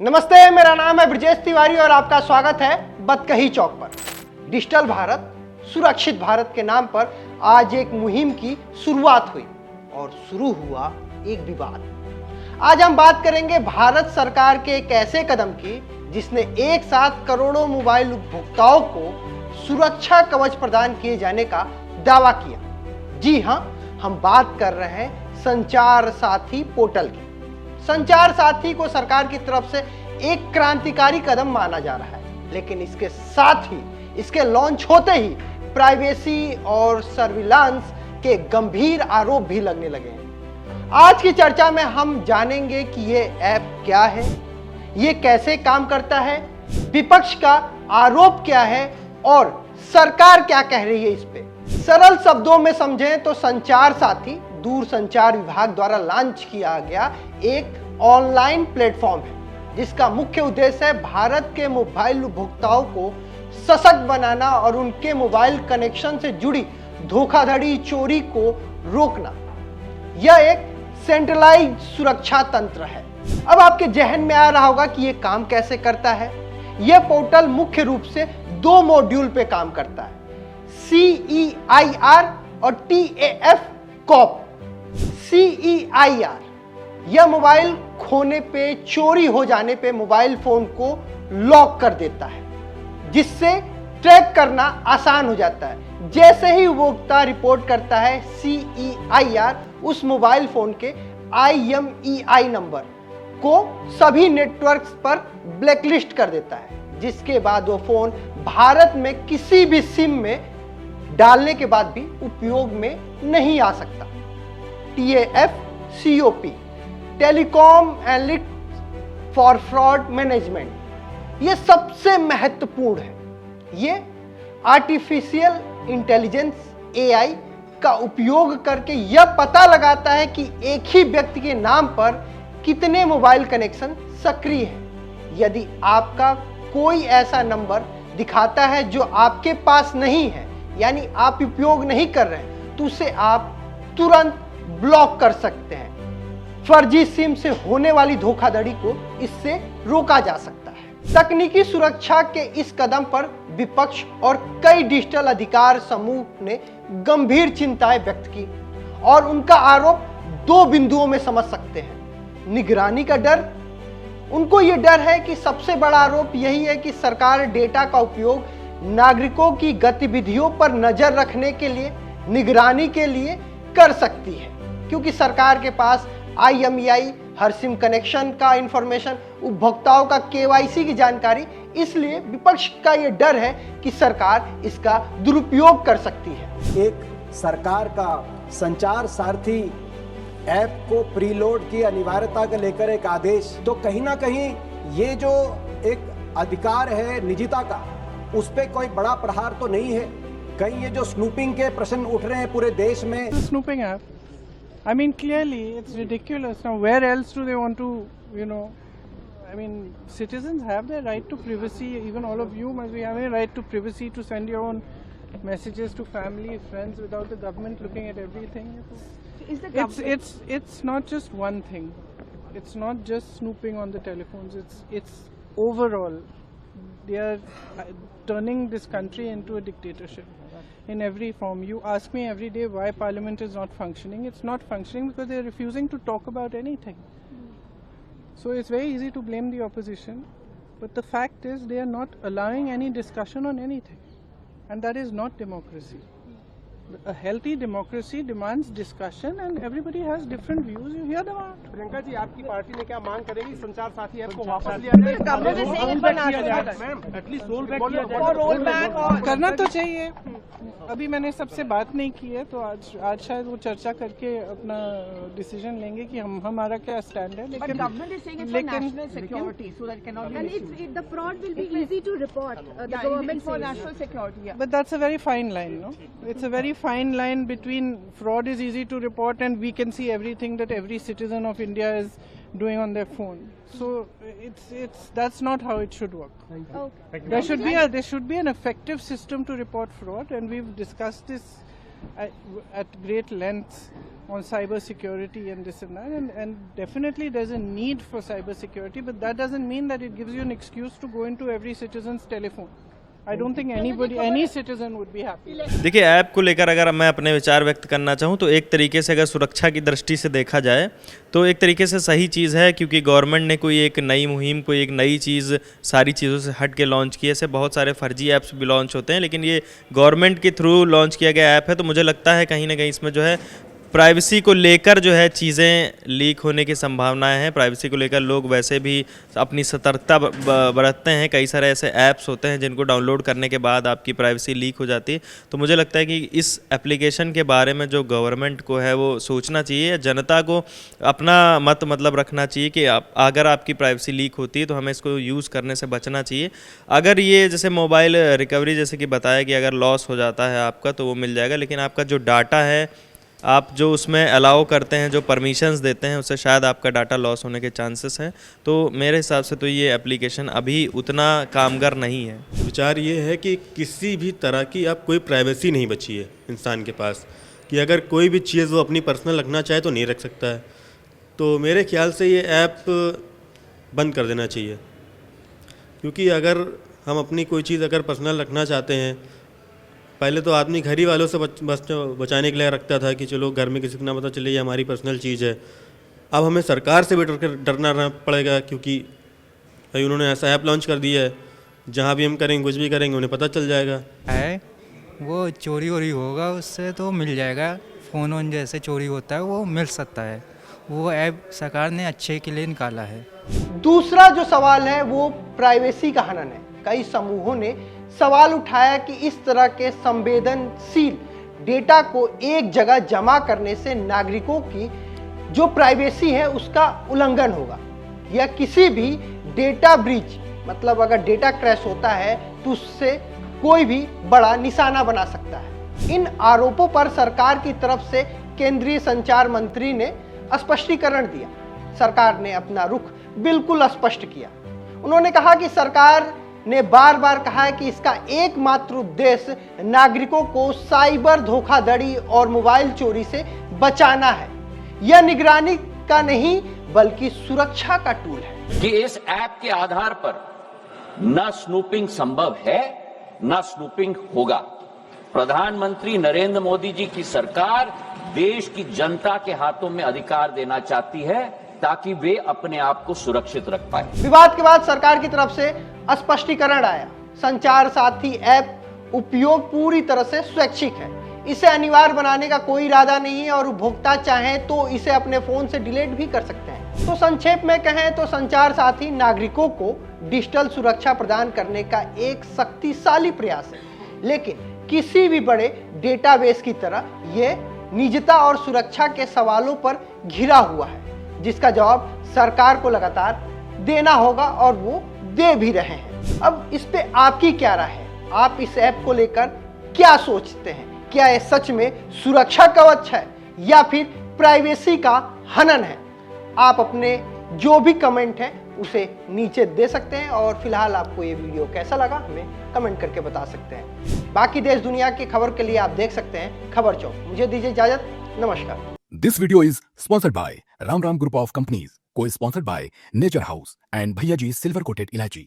नमस्ते, मेरा नाम है ब्रजेश तिवारी और आपका स्वागत है बतकही चौक पर। डिजिटल भारत सुरक्षित भारत के नाम पर आज एक मुहिम की शुरुआत हुई और शुरू हुआ एक विवाद। आज हम बात करेंगे भारत सरकार के एक ऐसे कदम की जिसने एक साथ करोड़ों मोबाइल उपभोक्ताओं को सुरक्षा कवच प्रदान किए जाने का दावा किया। जी हां, हम बात कर रहे हैं संचार साथी पोर्टल की। संचार साथी को सरकार की तरफ से एक क्रांतिकारी कदम माना जा रहा है, लेकिन इसके साथ ही इसके लॉन्च होते ही प्राइवेसी और सर्विलांस के गंभीर आरोप भी लगने लगे हैं। आज की चर्चा में हम जानेंगे कि ये ऐप क्या है, ये कैसे काम करता है, विपक्ष का आरोप क्या है और सरकार क्या कह रही है इस पे। सरल शब्दों में समझें तो संचार साथी दूरसंचार विभाग द्वारा लॉन्च किया गया एक ऑनलाइन प्लेटफॉर्म है, जिसका मुख्य उद्देश्य है भारत के मोबाइल उपभोक्ताओं को सशक्त बनाना और उनके मोबाइल कनेक्शन से जुड़ी धोखाधड़ी चोरी को रोकना। यह एक सेंट्रलाइज्ड सुरक्षा तंत्र है। अब आपके जहन में आ रहा होगा कि यह काम कैसे करता है। यह पोर्टल मुख्य रूप से दो मॉड्यूल पे काम करता है, CEIR और TAF कॉप। CEIR यह मोबाइल खोने पे, चोरी हो जाने पे मोबाइल फोन को लॉक कर देता है, जिससे ट्रैक करना आसान हो जाता है। जैसे ही उपभोक्ता रिपोर्ट करता है, CEIR उस मोबाइल फोन के IMEI नंबर को सभी नेटवर्क्स पर ब्लैकलिस्ट कर देता है, जिसके बाद वो फोन भारत में किसी भी सिम में डालने के बाद भी उपयोग में नहीं आ सकता। TAF COP telecom analytics for fraud management, यह सबसे महत्वपूर्ण है। यह आर्टिफिशियल इंटेलिजेंस AI का उपयोग करके यह पता लगाता है कि एक ही व्यक्ति के नाम पर कितने मोबाइल कनेक्शन सक्रिय हैं। यदि आपका कोई ऐसा नंबर दिखाता है जो आपके पास नहीं है, यानी आप उपयोग नहीं कर रहे हैं, तो उसे आप तुरंत ब्लॉक कर सकते हैं। फर्जी सिम से होने वाली धोखाधड़ी को इससे रोका जा सकता है। तकनीकी सुरक्षा के इस कदम पर विपक्ष और कई डिजिटल अधिकार समूह ने गंभीर चिंताएं व्यक्त की और उनका आरोप दो बिंदुओं में समझ सकते हैं। निगरानी का डर, उनको यह डर है कि सबसे बड़ा आरोप यही है कि सरकार डेटा का उपयोग नागरिकों की गतिविधियों पर नजर रखने के लिए, निगरानी के लिए कर सकती है, क्योंकि सरकार के पास IMEI, हर सिम कनेक्शन का इंफॉर्मेशन, उपभोक्ताओं का KYC की जानकारी। इसलिए विपक्ष का यह डर है कि सरकार इसका दुरुपयोग कर सकती है। एक सरकार का संचार सारथी ऐप को प्रीलोड की अनिवार्यता को लेकर एक आदेश, तो कहीं ना कहीं ये जो एक अधिकार है निजता का, उस पर कोई बड़ा प्रहार तो नहीं है। कहीं ये जो स्नूपिंग के प्रश्न उठ रहे हैं पूरे देश में, snooping app, I mean, clearly, it's ridiculous. Now, where else do they want to, I mean, citizens have their right to privacy. Even all of you must be having a right to privacy to send your own messages to family, friends, without the government looking at everything. It's not just one thing. It's not just snooping on the telephones. It's overall. They are turning this country into a dictatorship. In every form. You ask me every day why Parliament is not functioning. It's not functioning because they are refusing to talk about anything. So it's very easy to blame the opposition, but the fact is they are not allowing any discussion on anything, and that is not democracy. A healthy democracy demands discussion and everybody has different views. You hear them out. Priyanka ji, आपकी party ने क्या मांग करेगी? संचार साथी app को वापस लिया जाए, एटलीस्ट रोल बैक करना तो चाहिए। अभी मैंने सबसे बात नहीं की है, तो आज शायद वो चर्चा करके अपना डिसीजन लेंगे कि हमारा क्या स्टैंड है। लेकिन the fraud will be easy to report. The government for national security. But that's a very fine line, no? It's a very fine line between fraud is easy to report and we can see everything that every citizen of India is doing on their phone. So that's not how it should work. Okay. There should be an effective system to report fraud, and we've discussed this at great lengths on cyber security and this and that, and definitely there's a need for cyber security, but that doesn't mean that it gives you an excuse to go into every citizen's telephone. I don't think any citizen would be happy. देखिए, app को लेकर अगर मैं अपने विचार व्यक्त करना चाहूँ तो एक तरीके से अगर सुरक्षा की दृष्टि से देखा जाए तो एक तरीके से सही चीज़ है, क्योंकि गवर्नमेंट ने कोई एक नई मुहिम, कोई एक नई चीज़ सारी चीज़ों से हट के लॉन्च की है। ऐसे बहुत सारे फर्जी ऐप्स भी लॉन्च होते हैं, लेकिन ये गवर्नमेंट के थ्रू लॉन्च किया गया ऐप है, तो मुझे लगता है कहीं ना कहीं इसमें जो है प्राइवेसी को लेकर जो है चीज़ें लीक होने की संभावनाएं हैं। प्राइवेसी को लेकर लोग वैसे भी अपनी सतर्कता बरतते हैं। कई सारे ऐसे ऐप्स होते हैं जिनको डाउनलोड करने के बाद आपकी प्राइवेसी लीक हो जाती है। तो मुझे लगता है कि इस एप्लीकेशन के बारे में जो गवर्नमेंट को है वो सोचना चाहिए, जनता को अपना मतलब रखना चाहिए कि अगर आपकी प्राइवेसी लीक होती है तो हमें इसको यूज़ करने से बचना चाहिए। अगर ये जैसे मोबाइल रिकवरी जैसे कि बताया कि अगर लॉस हो जाता है आपका तो वो मिल जाएगा, लेकिन आपका जो डाटा है, आप जो उसमें अलाउ करते हैं, जो परमिशंस देते हैं, उससे शायद आपका डाटा लॉस होने के चांसेस हैं। तो मेरे हिसाब से तो ये एप्लीकेशन अभी उतना कामगार नहीं है। विचार ये है कि किसी भी तरह की अब कोई प्राइवेसी नहीं बची है इंसान के पास, कि अगर कोई भी चीज़ वो अपनी पर्सनल रखना चाहे तो नहीं रख सकता है। तो मेरे ख्याल से ये ऐप बंद कर देना चाहिए, क्योंकि अगर हम अपनी कोई चीज़ अगर पर्सनल रखना चाहते हैं, पहले तो आदमी घर ही वालों से बचाने के लिए रखता था कि चलो घर में किसी को ना पता चले ये हमारी पर्सनल चीज़ है। अब हमें सरकार से भी डरना पड़ेगा, क्योंकि भाई उन्होंने ऐसा ऐप लॉन्च कर दिया है, जहाँ भी हम करेंगे कुछ भी करेंगे उन्हें पता चल जाएगा। है वो चोरी वोरी होगा उससे तो मिल जाएगा, फ़ोन वोन जैसे चोरी होता है वो मिल सकता है। वो ऐप सरकार ने अच्छे के लिए निकाला है। दूसरा जो सवाल है वो प्राइवेसी का हनन है। कई समूहों ने सवाल उठाया कि इस तरह के संवेदनशील डेटा को एक जगह जमा करने से नागरिकों की जो प्राइवेसी है उसका उल्लंघन होगा, या किसी भी डेटा ब्रीच मतलब अगर डेटा क्रैश होता है तो उससे कोई भी बड़ा निशाना बना सकता है। इन आरोपों पर सरकार की तरफ से केंद्रीय संचार मंत्री ने स्पष्टीकरण दिया। सरकार ने अपना रुख बिल्कुल स्पष्ट किया। उन्होंने कहा कि सरकार ने बार बार कहा है कि इसका एकमात्र उद्देश्य नागरिकों को साइबर धोखाधड़ी और मोबाइल चोरी से बचाना है। यह निगरानी का नहीं बल्कि सुरक्षा का टूल है कि इस ऐप के आधार पर न स्नूपिंग संभव है न स्नूपिंग होगा। प्रधानमंत्री नरेंद्र मोदी जी की सरकार देश की जनता के हाथों में अधिकार देना चाहती है ताकि वे अपने आप को सुरक्षित रख पाए। विवाद के बाद सरकार की तरफ से स्पष्टीकरण आया। संचार साथी ऐप उपयोग पूरी तरह से स्वैच्छिक है। इसे अनिवार्य बनाने का कोई इरादा नहीं है और उपभोक्ता चाहें तो इसे अपने फोन से डिलीट भी कर सकते हैं। तो संक्षेप में कहें तो संचार साथी नागरिकों को डिजिटल सुरक्षा प्रदान करने का एक शक्तिशाली प्रयास है, लेकिन किसी भी बड़े डेटाबेस की तरह यह निजता और सुरक्षा के सवालों पर घिरा हुआ है, जिसका जवाब सरकार को लगातार देना होगा और वो दे भी रहे हैं। अब इस पे आपकी क्या राय है? आप इस ऐप को लेकर क्या सोचते हैं? क्या ये सच में सुरक्षा कवच है या फिर प्राइवेसी का हनन है? आप अपने जो भी कमेंट है उसे नीचे दे सकते हैं और फिलहाल आपको ये वीडियो कैसा लगा हमें कमेंट करके बता सकते हैं। बाकी देश दुनिया की खबर के लिए आप देख सकते हैं खबर चौक। मुझे दीजिए इजाजत, नमस्कार। This video is sponsored by Ram Group of Companies, co-sponsored by Nature House and Bhaiya Ji Silver Coated Elaichi.